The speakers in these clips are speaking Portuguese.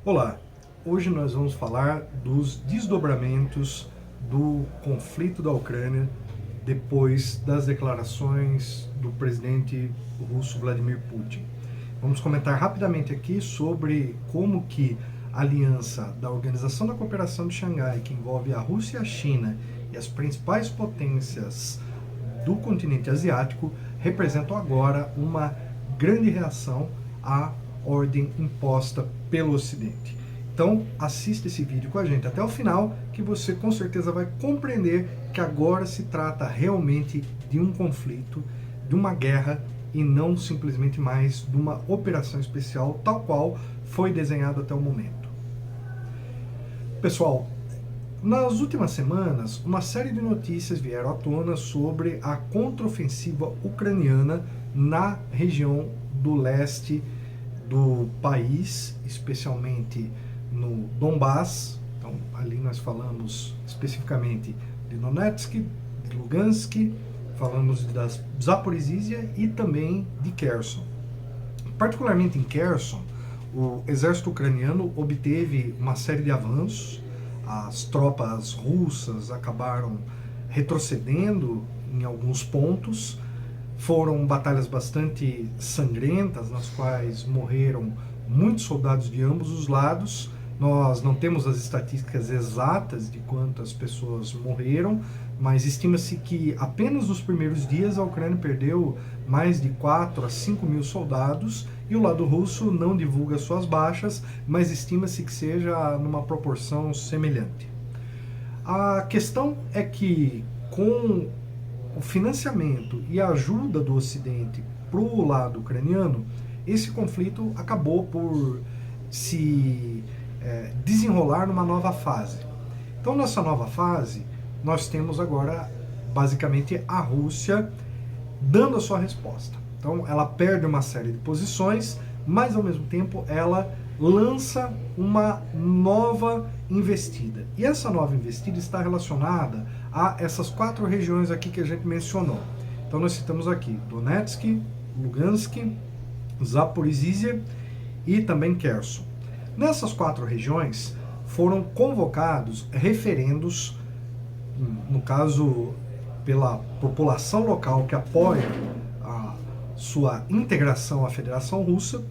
Olá, hoje nós vamos falar dos desdobramentos do conflito da Ucrânia depois das declarações do presidente russo Vladimir Putin. Vamos comentar rapidamente aqui sobre como que a aliança da Organização da Cooperação de Xangai, que envolve a Rússia e a China e as principais potências do continente asiático, representam agora uma grande reação à ordem imposta pelo Ocidente. Então, assista esse vídeo com a gente até o final, que você com certeza vai compreender que agora se trata realmente de um conflito, de uma guerra, e não simplesmente mais de uma operação especial, tal qual foi desenhado até o momento. Pessoal, nas últimas semanas, uma série de notícias vieram à tona sobre a contraofensiva ucraniana na região do leste do país, especialmente no Donbass. Então, ali nós falamos especificamente de Donetsk, de Lugansk, falamos da Zaporizhzhia e também de Kherson. Particularmente em Kherson, o exército ucraniano obteve uma série de avanços. As tropas russas acabaram retrocedendo em alguns pontos. Foram batalhas bastante sangrentas, nas quais morreram muitos soldados de ambos os lados. Nós não temos as estatísticas exatas de quantas pessoas morreram, mas estima-se que apenas nos primeiros dias a Ucrânia perdeu mais de 4 a 5 mil soldados, e o lado russo não divulga suas baixas, mas estima-se que seja numa proporção semelhante. A questão é que, com o financiamento e a ajuda do Ocidente para o lado ucraniano, esse conflito acabou por se desenrolar numa nova fase. Então, nessa nova fase, nós temos agora, basicamente, a Rússia dando a sua resposta. Então, ela perde uma série de posições, mas, ao mesmo tempo, ela lança uma nova investida. E essa nova investida está relacionada a essas 4 regiões aqui que a gente mencionou. Então nós citamos aqui Donetsk, Lugansk, Zaporizhzhia e também Kherson. Nessas 4 regiões foram convocados referendos, no caso pela população local que apoia a sua integração à Federação Russa,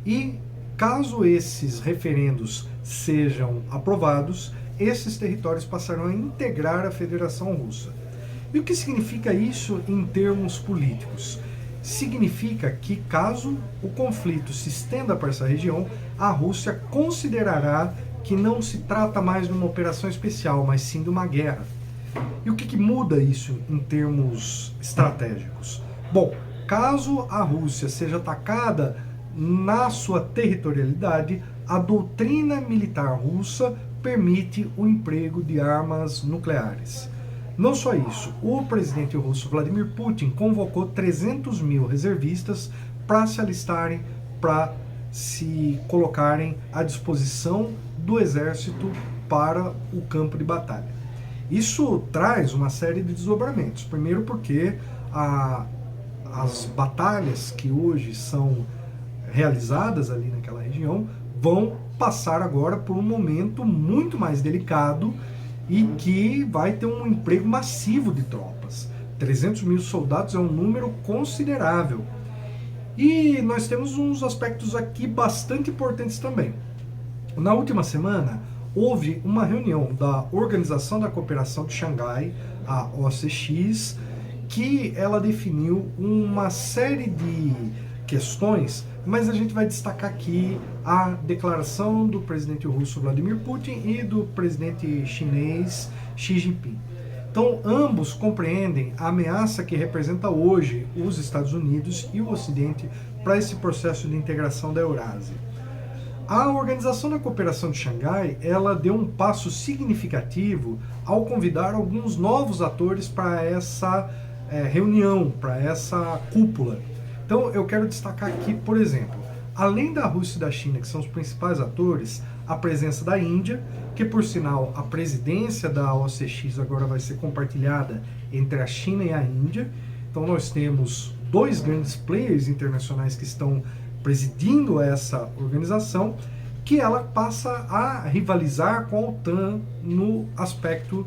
e caso esses referendos sejam aprovados, esses territórios passarão a integrar a Federação Russa. E o que significa isso em termos políticos? Significa que, caso o conflito se estenda para essa região, a Rússia considerará que não se trata mais de uma operação especial, mas sim de uma guerra. E o que muda isso em termos estratégicos? Bom, caso a Rússia seja atacada na sua territorialidade, a doutrina militar russa permite o emprego de armas nucleares. Não só isso, o presidente russo Vladimir Putin convocou 300 mil reservistas para se alistarem, para se colocarem à disposição do exército para o campo de batalha. Isso traz uma série de desdobramentos. Primeiro porque as batalhas que hoje são realizadas ali naquela região vão passar agora por um momento muito mais delicado e que vai ter um emprego massivo de tropas. 300 mil soldados é um número considerável. E nós temos uns aspectos aqui bastante importantes também. Na última semana, houve uma reunião da Organização da Cooperação de Xangai, a OCX, que ela definiu uma série de questões, mas a gente vai destacar aqui a declaração do presidente russo Vladimir Putin e do presidente chinês Xi Jinping. Então, ambos compreendem a ameaça que representa hoje os Estados Unidos e o Ocidente para esse processo de integração da Eurásia. A Organização da Cooperação de Xangai, ela deu um passo significativo ao convidar alguns novos atores para essa reunião, para essa cúpula. Então eu quero destacar aqui, por exemplo, além da Rússia e da China, que são os principais atores, a presença da Índia, que por sinal a presidência da OCX agora vai ser compartilhada entre a China e a Índia. Então nós temos 2 grandes players internacionais que estão presidindo essa organização. que ela passa a rivalizar com a OTAN no aspecto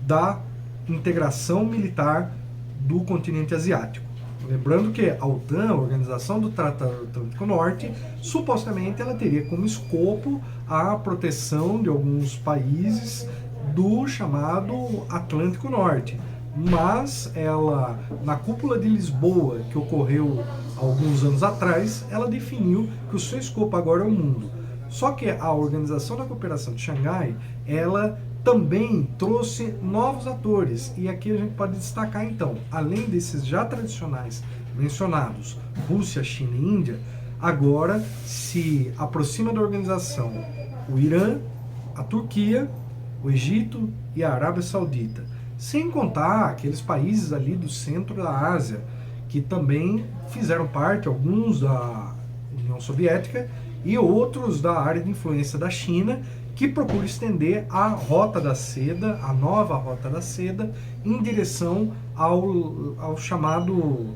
da integração militar do continente asiático. Lembrando que a OTAN, a Organização do Tratado Atlântico Norte, supostamente ela teria como escopo a proteção de alguns países do chamado Atlântico Norte. Mas ela, na cúpula de Lisboa, que ocorreu alguns anos atrás, ela definiu que o seu escopo agora é o mundo. Só que a Organização da Cooperação de Xangai, ela também trouxe novos atores, e aqui a gente pode destacar então, além desses já tradicionais mencionados, Rússia, China e Índia, agora se aproxima da organização o Irã, a Turquia, o Egito e a Arábia Saudita, sem contar aqueles países ali do centro da Ásia, que também fizeram parte, alguns da União Soviética e outros da área de influência da China, que procura estender a Rota da Seda, a nova Rota da Seda, em direção ao chamado,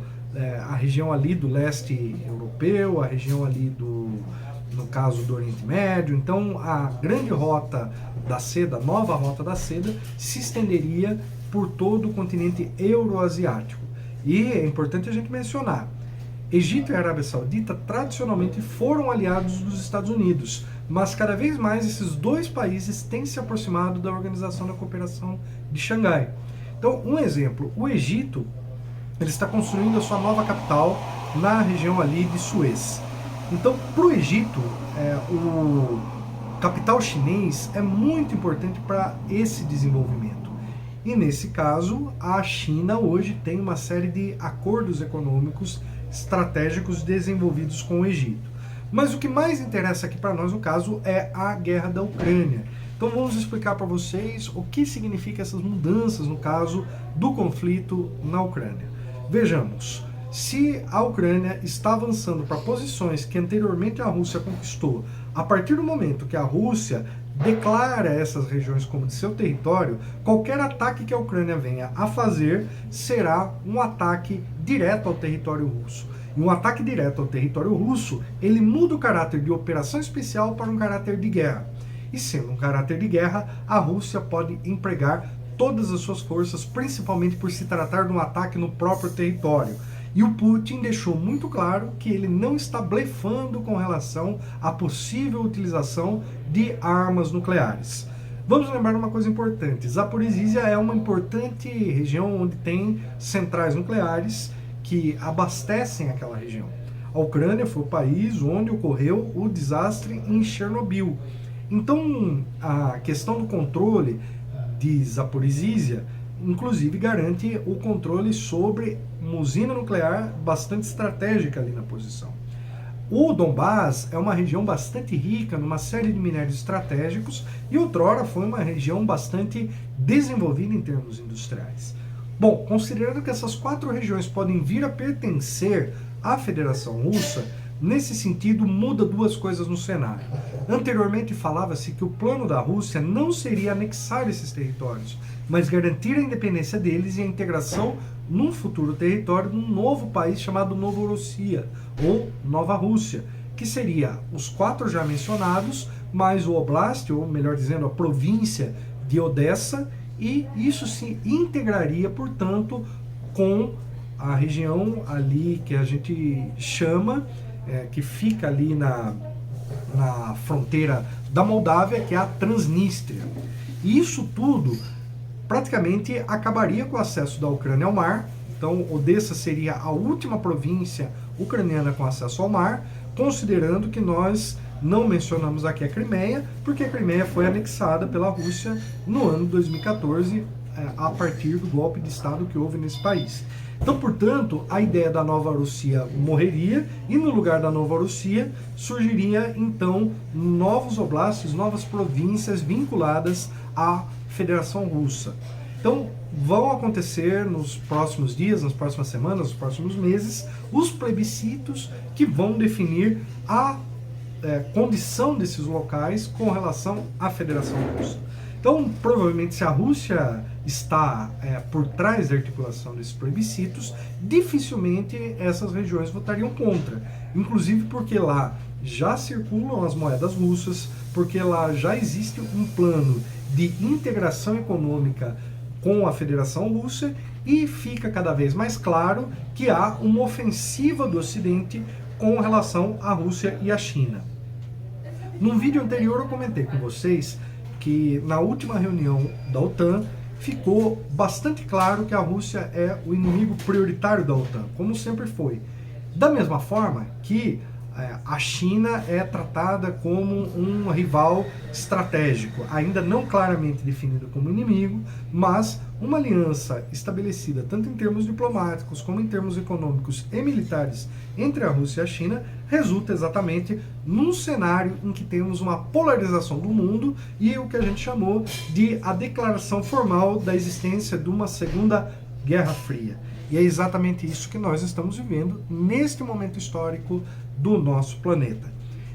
a região ali do leste europeu, a região ali no caso do Oriente Médio. Então a grande Rota da Seda, a nova Rota da Seda, se estenderia por todo o continente euroasiático. E é importante a gente mencionar, Egito e Arábia Saudita tradicionalmente foram aliados dos Estados Unidos, mas cada vez mais esses dois países têm se aproximado da Organização da Cooperação de Xangai. Então, um exemplo, o Egito ele está construindo a sua nova capital na região ali de Suez. Então, para o Egito, o capital chinês é muito importante para esse desenvolvimento. E nesse caso, a China hoje tem uma série de acordos econômicos estratégicos desenvolvidos com o Egito. Mas o que mais interessa aqui para nós, no caso, é a guerra da Ucrânia. Então vamos explicar para vocês o que significa essas mudanças, no caso do conflito na Ucrânia. Vejamos, se a Ucrânia está avançando para posições que anteriormente a Rússia conquistou, a partir do momento que a Rússia declara essas regiões como de seu território, qualquer ataque que a Ucrânia venha a fazer será um ataque direto ao território russo. E um ataque direto ao território russo, ele muda o caráter de operação especial para um caráter de guerra. E sendo um caráter de guerra, a Rússia pode empregar todas as suas forças, principalmente por se tratar de um ataque no próprio território. E o Putin deixou muito claro que ele não está blefando com relação à possível utilização de armas nucleares. Vamos lembrar uma coisa importante, Zaporizhzhia é uma importante região onde tem centrais nucleares que abastecem aquela região. A Ucrânia foi o país onde ocorreu o desastre em Chernobyl. Então, a questão do controle de Zaporizhzhia, inclusive, garante o controle sobre uma usina nuclear bastante estratégica ali na posição. O Donbás é uma região bastante rica numa série de minérios estratégicos e outrora foi uma região bastante desenvolvida em termos industriais. Bom, considerando que essas 4 regiões podem vir a pertencer à Federação Russa, nesse sentido muda 2 coisas no cenário. Anteriormente falava-se que o plano da Rússia não seria anexar esses territórios, mas garantir a independência deles e a integração num futuro território de um novo país chamado Novorossia, ou Nova Rússia, que seria os 4 já mencionados, mais o Oblast, ou melhor dizendo, a província de Odessa, e isso se integraria, portanto, com a região ali que a gente chama, que fica ali na fronteira da Moldávia, que é a Transnistria. E isso tudo praticamente acabaria com o acesso da Ucrânia ao mar. Então, Odessa seria a última província ucraniana com acesso ao mar, considerando que nós não mencionamos aqui a Crimeia, porque a Crimeia foi anexada pela Rússia no ano de 2014, a partir do golpe de Estado que houve nesse país. Então, portanto, a ideia da Nova Rússia morreria e no lugar da Nova Rússia surgiria, então, novos oblastes, novas províncias vinculadas à Federação Russa. Então, vão acontecer nos próximos dias, nas próximas semanas, nos próximos meses, os plebiscitos que vão definir a condição desses locais com relação à Federação Russa. Então, provavelmente, se a Rússia está por trás da articulação desses plebiscitos, dificilmente essas regiões votariam contra. Inclusive porque lá já circulam as moedas russas, porque lá já existe um plano de integração econômica com a Federação Russa, e fica cada vez mais claro que há uma ofensiva do Ocidente com relação à Rússia e à China. Num vídeo anterior eu comentei com vocês que na última reunião da OTAN ficou bastante claro que a Rússia é o inimigo prioritário da OTAN, como sempre foi. Da mesma forma que a China é tratada como um rival estratégico, ainda não claramente definido como inimigo, mas uma aliança estabelecida tanto em termos diplomáticos como em termos econômicos e militares entre a Rússia e a China resulta exatamente num cenário em que temos uma polarização do mundo e o que a gente chamou de a declaração formal da existência de uma segunda Guerra Fria. E é exatamente isso que nós estamos vivendo neste momento histórico do nosso planeta.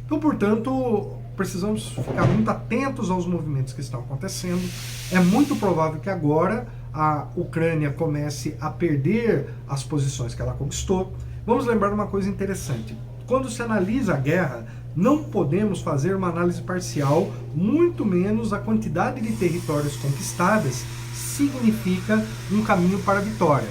Então, portanto, precisamos ficar muito atentos aos movimentos que estão acontecendo. É muito provável que agora a Ucrânia comece a perder as posições que ela conquistou. Vamos lembrar uma coisa interessante. Quando se analisa a guerra, não podemos fazer uma análise parcial, muito menos a quantidade de territórios conquistadas significa um caminho para a vitória.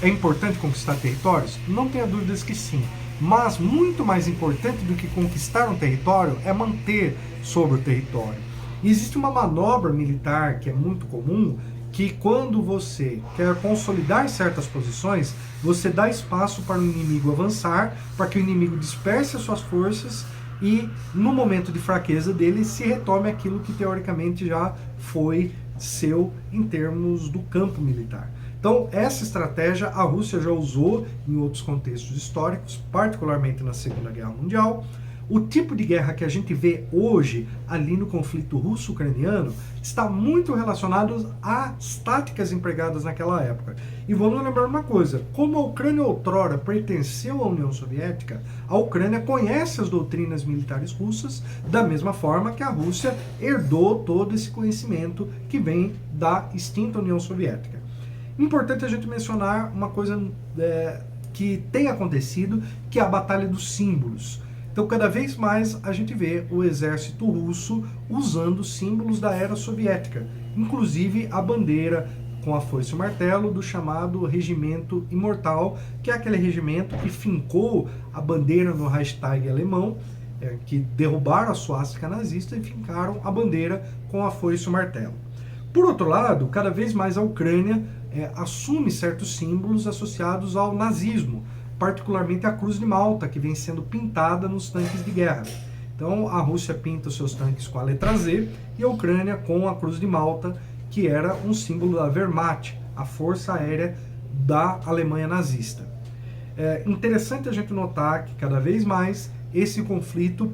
É importante conquistar territórios? Não tenha dúvidas que sim. Mas muito mais importante do que conquistar um território é manter sobre o território. E existe uma manobra militar que é muito comum, que quando você quer consolidar certas posições, você dá espaço para o inimigo avançar, para que o inimigo disperse as suas forças e no momento de fraqueza dele se retome aquilo que teoricamente já foi seu em termos do campo militar. Então, essa estratégia a Rússia já usou em outros contextos históricos, particularmente na Segunda Guerra Mundial. O tipo de guerra que a gente vê hoje ali no conflito russo-ucraniano está muito relacionado às táticas empregadas naquela época. E vamos lembrar uma coisa, como a Ucrânia outrora pertenceu à União Soviética, a Ucrânia conhece as doutrinas militares russas da mesma forma que a Rússia herdou todo esse conhecimento que vem da extinta União Soviética. Importante a gente mencionar uma coisa que tem acontecido, que é a Batalha dos Símbolos. Então, cada vez mais a gente vê o exército russo usando símbolos da era soviética, inclusive a bandeira com a foice e o martelo do chamado Regimento Imortal, que é aquele regimento que fincou a bandeira no Reichstag alemão, que derrubaram a suástica nazista e fincaram a bandeira com a foice e o martelo. Por outro lado, cada vez mais a Ucrânia assume certos símbolos associados ao nazismo, particularmente a Cruz de Malta, que vem sendo pintada nos tanques de guerra. Então a Rússia pinta os seus tanques com a letra Z e a Ucrânia com a Cruz de Malta, que era um símbolo da Wehrmacht, a força aérea da Alemanha nazista. É interessante a gente notar que cada vez mais esse conflito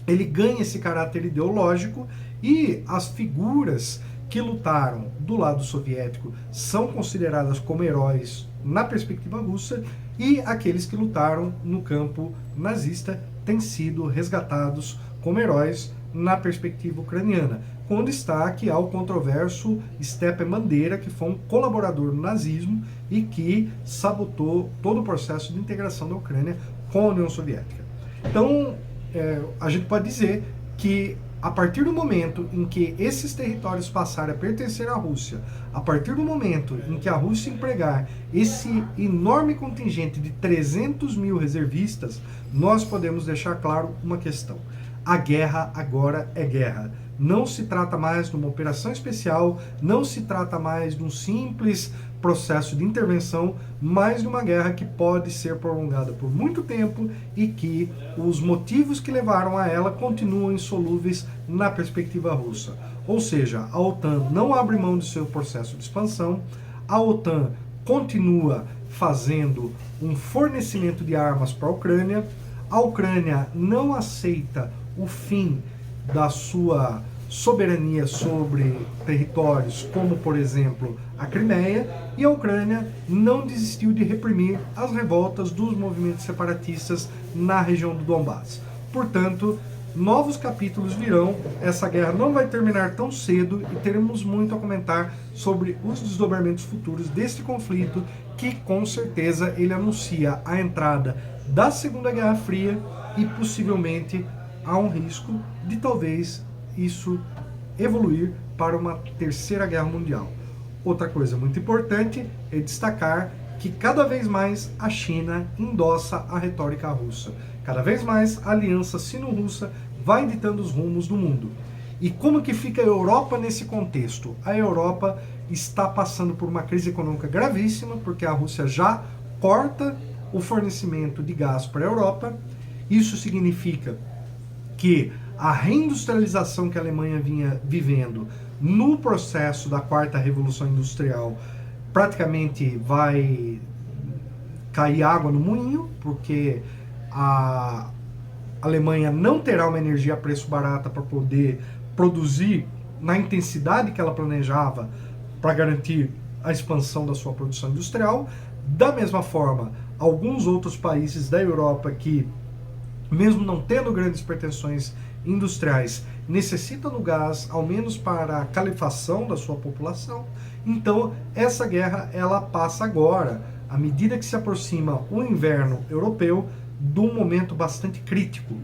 ele ganha esse caráter ideológico e as figuras que lutaram do lado soviético são consideradas como heróis na perspectiva russa e aqueles que lutaram no campo nazista têm sido resgatados como heróis na perspectiva ucraniana, com destaque ao controverso Stepan Bandera, que foi um colaborador do nazismo e que sabotou todo o processo de integração da Ucrânia com a União Soviética. Então, a gente pode dizer que a partir do momento em que esses territórios passarem a pertencer à Rússia, a partir do momento em que a Rússia empregar esse enorme contingente de 300 mil reservistas, nós podemos deixar claro uma questão. A guerra agora é guerra. Não se trata mais de uma operação especial, não se trata mais de um simples processo de intervenção, mas de uma guerra que pode ser prolongada por muito tempo e que os motivos que levaram a ela continuam insolúveis na perspectiva russa. Ou seja, a OTAN não abre mão do seu processo de expansão, a OTAN continua fazendo um fornecimento de armas para a Ucrânia não aceita o fim da sua soberania sobre territórios, como por exemplo a Crimeia, e a Ucrânia não desistiu de reprimir as revoltas dos movimentos separatistas na região do Donbass. Portanto, novos capítulos virão, essa guerra não vai terminar tão cedo e teremos muito a comentar sobre os desdobramentos futuros deste conflito, que com certeza ele anuncia a entrada da Segunda Guerra Fria e possivelmente há um risco de talvez isso evoluir para uma terceira guerra mundial. Outra coisa muito importante é destacar que cada vez mais a China endossa a retórica russa. Cada vez mais a aliança sino-russa vai ditando os rumos do mundo. E como que fica a Europa nesse contexto? A Europa está passando por uma crise econômica gravíssima, porque a Rússia já corta o fornecimento de gás para a Europa. Isso significa que a reindustrialização que a Alemanha vinha vivendo no processo da quarta revolução industrial praticamente vai cair água no moinho, porque a Alemanha não terá uma energia a preço barato para poder produzir na intensidade que ela planejava para garantir a expansão da sua produção industrial. Da mesma forma, alguns outros países da Europa que, mesmo não tendo grandes pretensões industriais, necessitam do gás, ao menos para a calefação da sua população. Então, essa guerra ela passa agora, à medida que se aproxima o inverno europeu, de um momento bastante crítico.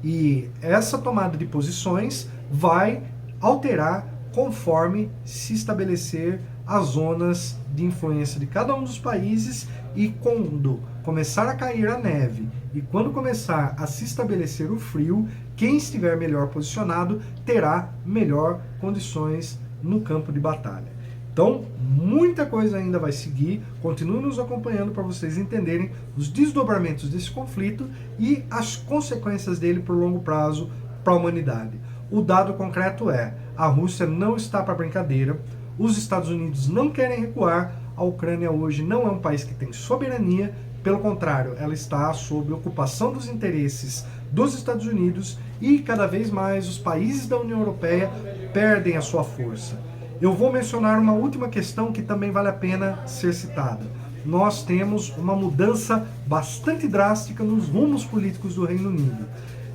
E essa tomada de posições vai alterar conforme se estabelecer as zonas de influência de cada um dos países, e quando começar a cair a neve e quando começar a se estabelecer o frio, quem estiver melhor posicionado terá melhor condições no campo de batalha. Então, muita coisa ainda vai seguir. Continue nos acompanhando para vocês entenderem os desdobramentos desse conflito e as consequências dele por longo prazo para a humanidade. O dado concreto é: a Rússia não está para brincadeira, os Estados Unidos não querem recuar, a Ucrânia hoje não é um país que tem soberania, pelo contrário, ela está sob ocupação dos interesses dos Estados Unidos, e cada vez mais os países da União Europeia perdem a sua força. Eu vou mencionar uma última questão que também vale a pena ser citada. Nós temos uma mudança bastante drástica nos rumos políticos do Reino Unido,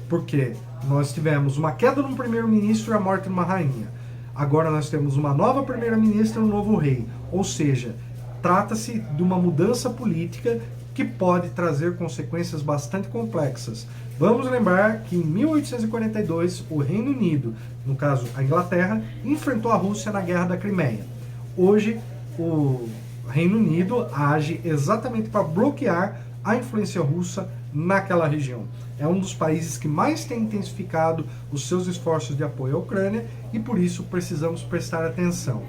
porque nós tivemos uma queda de um primeiro-ministro e a morte de uma rainha. Agora nós temos uma nova primeira-ministra e um novo rei. Ou seja, trata-se de uma mudança política que pode trazer consequências bastante complexas. Vamos lembrar que em 1842 o Reino Unido, no caso a Inglaterra, enfrentou a Rússia na Guerra da Crimeia. Hoje o Reino Unido age exatamente para bloquear a influência russa naquela região. É um dos países que mais tem intensificado os seus esforços de apoio à Ucrânia, e por isso precisamos prestar atenção.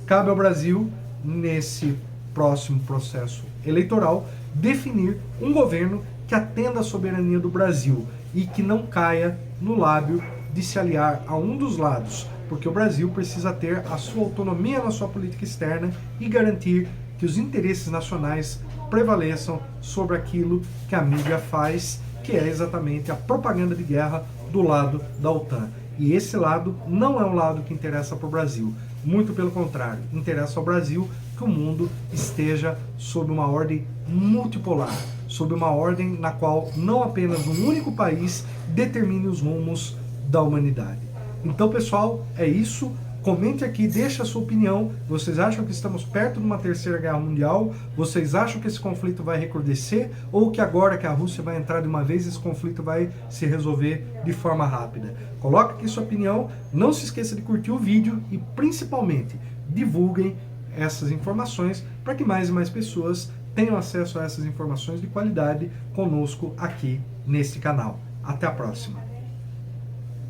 Cabe ao Brasil, nesse próximo processo eleitoral, definir um governo que atenda à soberania do Brasil e que não caia no lábio de se aliar a um dos lados, porque o Brasil precisa ter a sua autonomia na sua política externa e garantir que os interesses nacionais prevaleçam sobre aquilo que a mídia faz, que é exatamente a propaganda de guerra do lado da OTAN. E esse lado não é um lado que interessa para o Brasil. Muito pelo contrário, interessa ao Brasil que o mundo esteja sob uma ordem multipolar, sob uma ordem na qual não apenas um único país determine os rumos da humanidade. Então, pessoal, é isso. Comente aqui, deixe a sua opinião. Vocês acham que estamos perto de uma terceira guerra mundial? Vocês acham que esse conflito vai recrudescer? Ou que agora que a Rússia vai entrar de uma vez, esse conflito vai se resolver de forma rápida? Coloque aqui sua opinião. Não se esqueça de curtir o vídeo e, principalmente, divulguem essas informações para que mais e mais pessoas tenham acesso a essas informações de qualidade conosco aqui neste canal. Até a próxima!